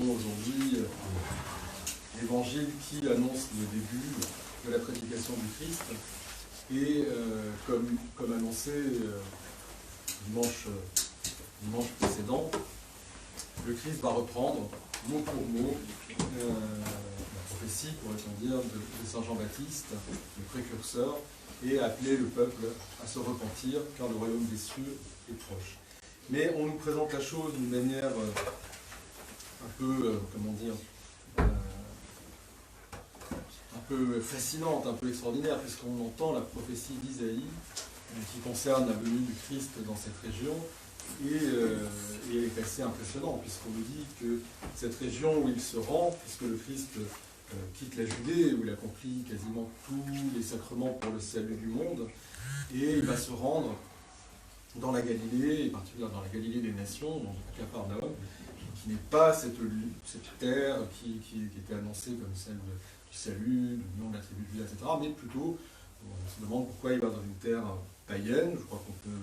avons aujourd'hui l'évangile qui annonce le début de la prédication du Christ. Et comme annoncé dimanche précédent, le Christ va reprendre mot pour mot la prophétie, pourrait-on dire, de Saint Jean-Baptiste, le précurseur, et appeler le peuple à se repentir, car le royaume des cieux est proche. Mais on nous présente la chose d'une manière un peu, un peu fascinante, un peu extraordinaire, puisqu'on entend la prophétie d'Isaïe qui concerne la venue du Christ dans cette région, et elle est assez impressionnante, puisqu'on nous dit que cette région où il se rend, puisque le Christ quitte la Judée, où il accomplit quasiment tous les sacrements pour le salut du monde, et il va se rendre dans la Galilée, et particulièrement dans la Galilée des nations, donc à Capharnaüm, qui n'est pas cette terre qui était annoncée comme celle du salut, du nom de la tribu de Juda, etc., mais plutôt, on se demande pourquoi il va dans une terre païenne, je crois qu'on peut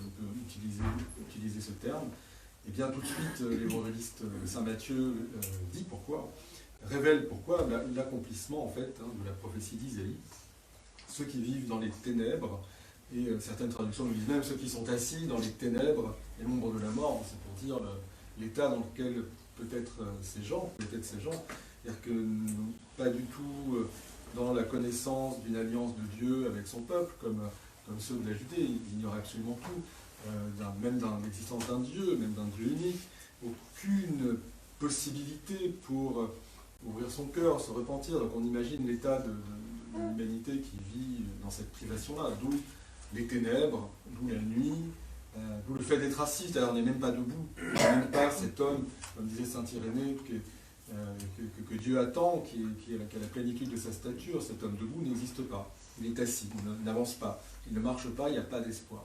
utiliser ce terme. Et bien tout de suite, l'évangéliste Saint Matthieu dit pourquoi, révèle pourquoi l'accomplissement en fait de la prophétie d'Isaïe. Ceux qui vivent dans les ténèbres, et certaines traductions nous disent même ceux qui sont assis dans les ténèbres et l'ombre de la mort, c'est pour dire l'état dans lequel peut-être ces gens, c'est-à-dire que pas du tout dans la connaissance d'une alliance de Dieu avec son peuple, comme ceux de la Judée, ils ignoraient absolument tout, même dans l'existence d'un Dieu, même d'un Dieu unique, aucune possibilité pour ouvrir son cœur, se repentir. Donc on imagine l'état de l'humanité qui vit dans cette privation-là, d'où les ténèbres, d'où la nuit, d'où le fait d'être assis, c'est-à-dire on n'est même pas debout, on n'est même pas cet homme, comme disait saint Irénée, que Dieu attend, qui a la plénitude de sa stature. Cet homme debout n'existe pas, il est assis, il n'avance pas, il ne marche pas, il n'y a pas d'espoir.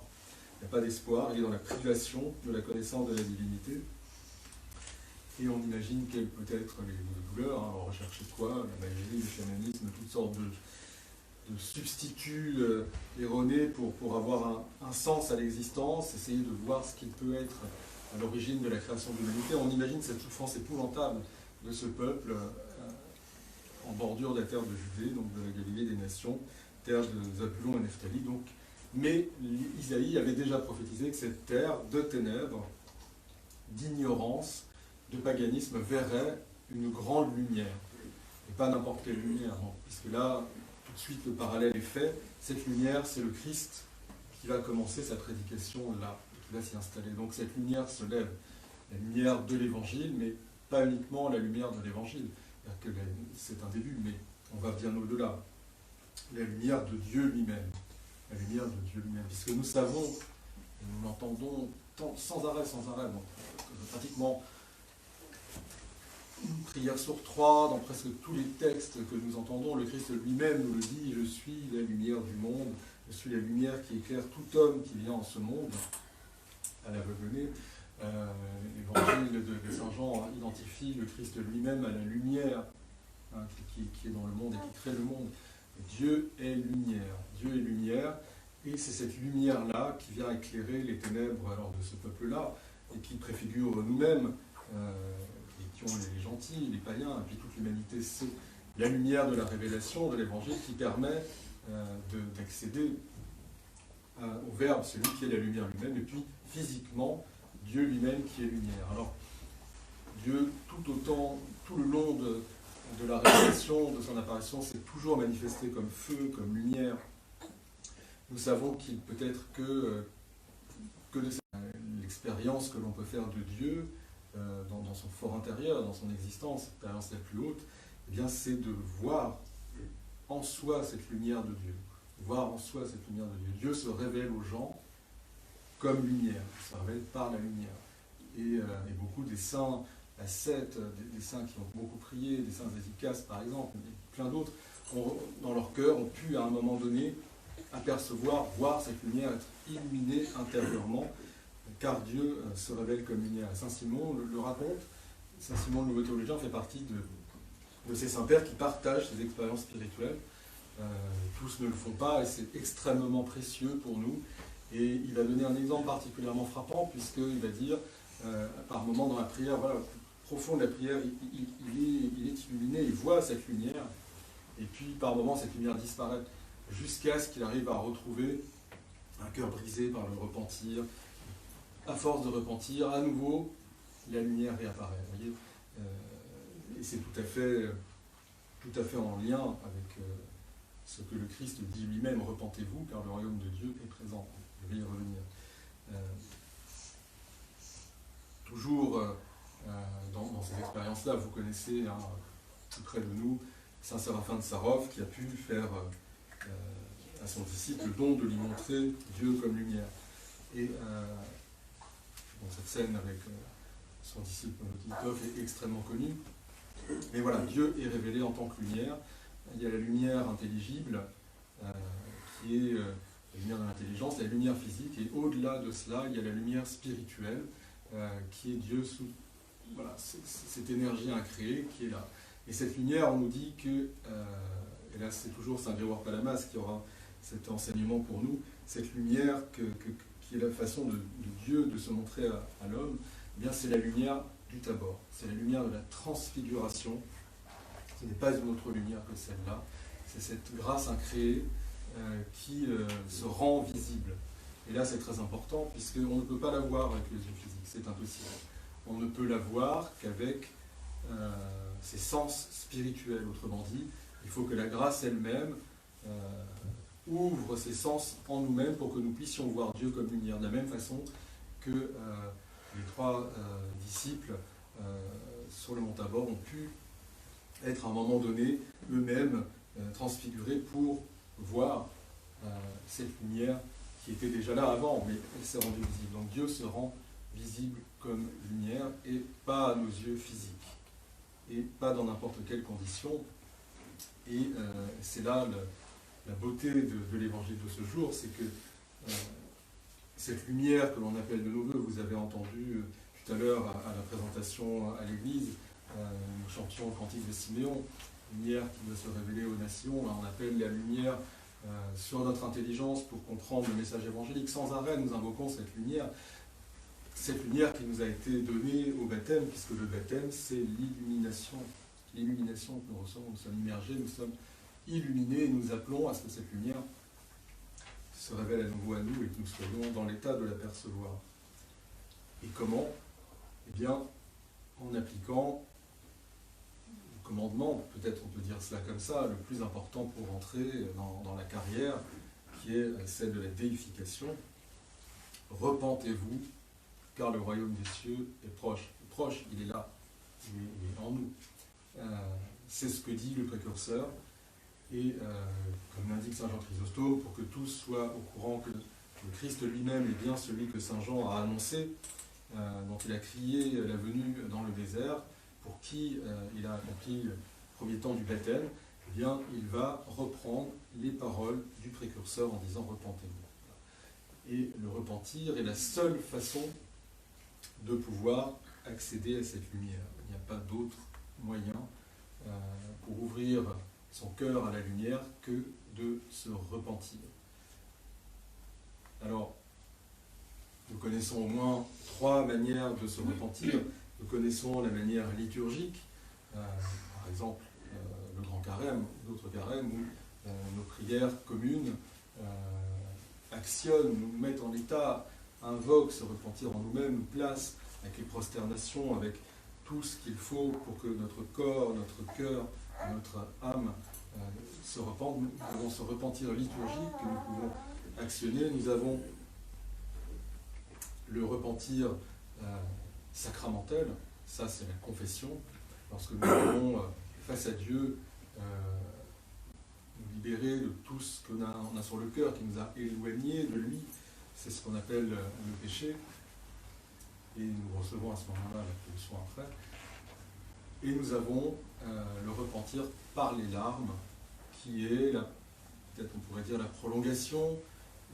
Il n'y a pas d'espoir, il est dans la privation de la connaissance de la divinité. Et on imagine quelles peut être les douleurs, hein, on recherche quoi, la magie, le chamanisme, toutes sortes de substituts erronés pour avoir un sens à l'existence, essayer de voir ce qui peut être à l'origine de la création de l'humanité. On imagine cette souffrance épouvantable de ce peuple en bordure de la terre de Judée, donc de la Galilée des nations, terre de Zabulon et Nephtali. Donc, mais Isaïe avait déjà prophétisé que cette terre de ténèbres, d'ignorance, de paganisme verrait une grande lumière. Et pas n'importe quelle lumière, non, puisque là, tout de suite, le parallèle est fait. Cette lumière, c'est le Christ qui va commencer sa prédication là, qui va s'y installer. Donc cette lumière se lève, la lumière de l'Évangile, mais pas uniquement la lumière de l'Évangile. C'est un début, mais on va bien au-delà. La lumière de Dieu lui-même. La lumière de Dieu lui-même. Puisque nous savons, et nous l'entendons sans arrêt, donc, pratiquement une prière sur 3, dans presque tous les textes que nous entendons, le Christ lui-même nous le dit, je suis la lumière du monde, je suis la lumière qui éclaire tout homme qui vient en ce monde, à l'aveugle-né. L'évangile de Saint Jean identifie le Christ lui-même à la lumière qui est dans le monde et qui crée le monde. Dieu est lumière, Dieu est lumière, et c'est cette lumière-là qui vient éclairer les ténèbres alors, de ce peuple-là, et qui préfigure nous-mêmes, qui ont les gentils, les païens, et puis toute l'humanité. C'est la lumière de la révélation, de l'Évangile, qui permet d'accéder au Verbe, celui qui est la lumière lui-même, et puis physiquement, Dieu lui-même qui est lumière. Alors, Dieu, tout le long de la révélation, de son apparition, s'est toujours manifesté comme feu, comme lumière. Nous savons qu'il peut être que de l'expérience que l'on peut faire de Dieu dans son fort intérieur, dans son existence, l'expérience la plus haute, eh bien, c'est de voir en soi cette lumière de Dieu. Voir en soi cette lumière de Dieu. Dieu se révèle aux gens comme lumière, il se révèle par la lumière. Et beaucoup des saints ascètes, des saints qui ont beaucoup prié, des saints efficaces par exemple, et plein d'autres, dans leur cœur, ont pu à un moment donné apercevoir, voir cette lumière être illuminée intérieurement, car Dieu se révèle comme lumière. Saint Simon le raconte. Saint Simon le nouveau théologien fait partie de ces saints-pères qui partagent ces expériences spirituelles. Tous ne le font pas et c'est extrêmement précieux pour nous. Et il va donner un exemple particulièrement frappant puisqu'il va dire par moment dans la prière, voilà, profond de la prière, il est illuminé, il voit cette lumière, et puis par moments cette lumière disparaît, jusqu'à ce qu'il arrive à retrouver un cœur brisé par le repentir. À force de repentir, à nouveau, la lumière réapparaît. Vous voyez, et c'est tout à fait en lien avec ce que le Christ dit lui-même, repentez-vous, car le royaume de Dieu est présent. Je vais y revenir. Toujours dans ces expériences-là, vous connaissez, tout près de nous, saint Séraphin de Sarov, qui a pu faire à son disciple le don de lui montrer Dieu comme lumière. Et cette scène avec son disciple Titov est extrêmement connue. Mais voilà, Dieu est révélé en tant que lumière. Il y a la lumière intelligible, qui est la lumière de l'intelligence, la lumière physique, et au-delà de cela, il y a la lumière spirituelle, qui est Dieu sous cette énergie incréée qui est là. Et cette lumière, on nous dit que, et là c'est toujours Saint Grégoire Palamas qui aura cet enseignement pour nous, cette lumière qui est la façon de Dieu de se montrer à l'homme, eh bien c'est la lumière du Tabor, c'est la lumière de la transfiguration. Ce n'est pas une autre lumière que celle-là, c'est cette grâce incréée qui se rend visible. Et là c'est très important, puisqu'on ne peut pas la voir avec les yeux physiques, c'est impossible. On ne peut la voir qu'avec ses sens spirituels, autrement dit. Il faut que la grâce elle-même ouvre ses sens en nous-mêmes pour que nous puissions voir Dieu comme lumière, de la même façon que les trois disciples sur le mont Tabor ont pu être à un moment donné eux-mêmes transfigurés pour voir cette lumière qui était déjà là avant, mais elle s'est rendue visible. Donc Dieu se rend visible comme lumière, et pas à nos yeux physiques, et pas dans n'importe quelle condition. Et c'est là la beauté de l'évangile de ce jour, c'est que cette lumière que l'on appelle de nos voeux, vous avez entendu tout à l'heure à la présentation à l'église, nous chantions le cantique de Siméon, lumière qui doit se révéler aux nations. Là, on appelle la lumière sur notre intelligence pour comprendre le message évangélique. Sans arrêt, nous invoquons cette lumière qui nous a été donnée au baptême, puisque le baptême, c'est l'illumination. L'illumination que nous recevons, nous sommes immergés, nous sommes illuminés, et nous appelons à ce que cette lumière se révèle à nouveau à nous et que nous soyons dans l'état de l'apercevoir. Et comment ? Eh bien, en appliquant le commandement, peut-être on peut dire cela comme ça, le plus important pour entrer dans la carrière, qui est celle de la déification. Repentez-vous, car le royaume des cieux est proche. Proche, il est là, il est en nous. C'est ce que dit le précurseur. Et comme l'indique Saint Jean Chrysostome, pour que tous soient au courant que le Christ lui-même est bien celui que Saint Jean a annoncé, dont il a crié la venue dans le désert, pour qui il a accompli le premier temps du baptême, eh bien, il va reprendre les paroles du précurseur en disant « repentez-vous ». Et le repentir est la seule façon de pouvoir accéder à cette lumière. Il n'y a pas d'autre moyen pour ouvrir son cœur à la lumière que de se repentir. Alors, nous connaissons au moins trois manières de se repentir. Nous connaissons la manière liturgique, par exemple le grand carême, d'autres carèmes, où nos prières communes actionnent, nous mettent en état, invoquent se repentir en nous-mêmes, nous placent avec les prosternations, avec tout ce qu'il faut pour que notre corps, notre cœur, notre âme se repentent. Nous avons ce repentir liturgique que nous pouvons actionner. Nous avons le repentir sacramentel, ça c'est la confession, lorsque nous allons face à Dieu nous libérer de tout ce qu'on a sur le cœur, qui nous a éloignés de lui, c'est ce qu'on appelle le péché, et nous recevons à ce moment-là la punition après. Et nous avons le repentir par les larmes, qui est, peut-être on pourrait dire, la prolongation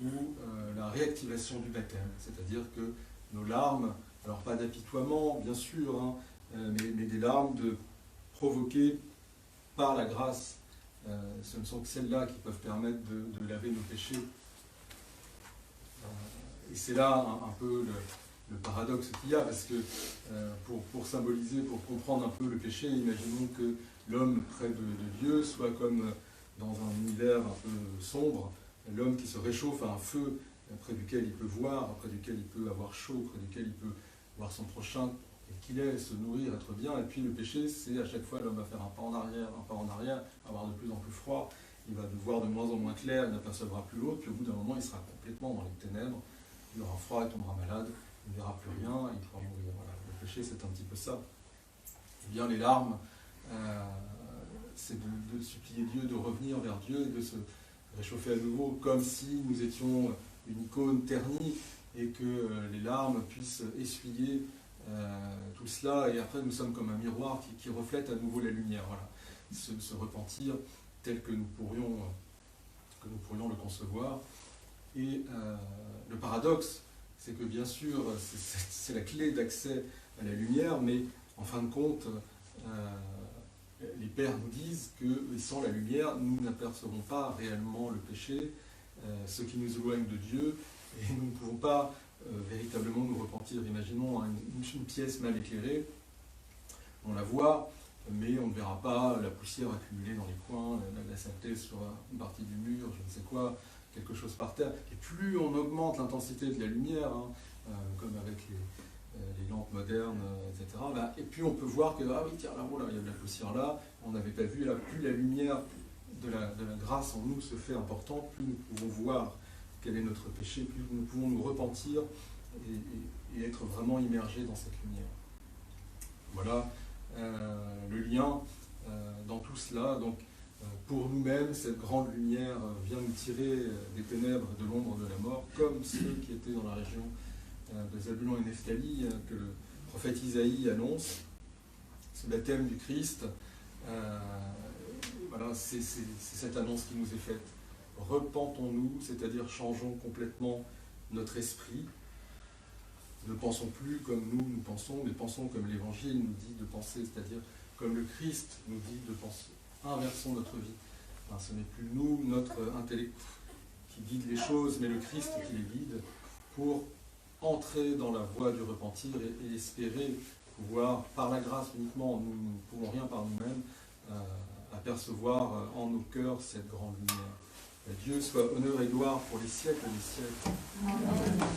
ou la réactivation du baptême. C'est-à-dire que nos larmes, alors pas d'apitoiement, bien sûr, hein, mais des larmes provoquées par la grâce. Ce ne sont que celles-là qui peuvent permettre de laver nos péchés. Et c'est là un peu le paradoxe qu'il y a, parce que pour symboliser, pour comprendre un peu le péché, imaginons que l'homme près de Dieu soit comme dans un univers un peu sombre, l'homme qui se réchauffe à un feu près duquel il peut voir, près duquel il peut avoir chaud, près duquel il peut voir son prochain, et qu'il est, se nourrir, être bien. Et puis le péché, c'est à chaque fois l'homme va faire un pas en arrière, avoir de plus en plus froid, il va voir de moins en moins clair, il n'apercevra plus l'autre, puis au bout d'un moment, il sera complètement dans les ténèbres, il aura froid, il tombera malade, il ne verra plus rien, il pourra mourir. Voilà. Le péché, c'est un petit peu ça. Et bien les larmes, c'est de supplier Dieu, de revenir vers Dieu et de se réchauffer à nouveau, comme si nous étions une icône ternie et que les larmes puissent essuyer tout cela, et après nous sommes comme un miroir qui reflète à nouveau la lumière. Voilà. Se repentir tel que nous pourrions le concevoir. Et le paradoxe, c'est que bien sûr, c'est la clé d'accès à la lumière, mais en fin de compte, les pères nous disent que sans la lumière, nous n'apercevons pas réellement le péché, ce qui nous éloigne de Dieu, et nous ne pouvons pas véritablement nous repentir. Imaginons une pièce mal éclairée, on la voit, mais on ne verra pas la poussière accumulée dans les coins, la saleté sur une partie du mur, je ne sais quoi, quelque chose par terre. Et plus on augmente l'intensité de la lumière, comme avec les lampes modernes, etc., et puis on peut voir que, ah oui, tiens, là, il y a de la poussière là, on n'avait pas vu, là, plus la lumière de la grâce en nous se fait importante, plus nous pouvons voir quel est notre péché, plus nous pouvons nous repentir et être vraiment immergés dans cette lumière. Voilà le lien dans tout cela. Donc, pour nous-mêmes, cette grande lumière vient nous tirer des ténèbres, de l'ombre de la mort, comme ceux qui étaient dans la région de Zabulon et Nephtali, que le prophète Isaïe annonce, ce baptême du Christ. Voilà, c'est cette annonce qui nous est faite. Repentons-nous, c'est-à-dire changeons complètement notre esprit. Ne pensons plus comme nous pensons, mais pensons comme l'Évangile nous dit de penser, c'est-à-dire comme le Christ nous dit de penser. Inversons notre vie. Enfin, ce n'est plus nous, notre intellect qui guide les choses, mais le Christ qui les guide pour entrer dans la voie du repentir et espérer pouvoir, par la grâce uniquement, nous ne pouvons rien par nous-mêmes, apercevoir en nos cœurs cette grande lumière. À Dieu soit honneur et gloire pour les siècles des siècles. Amen.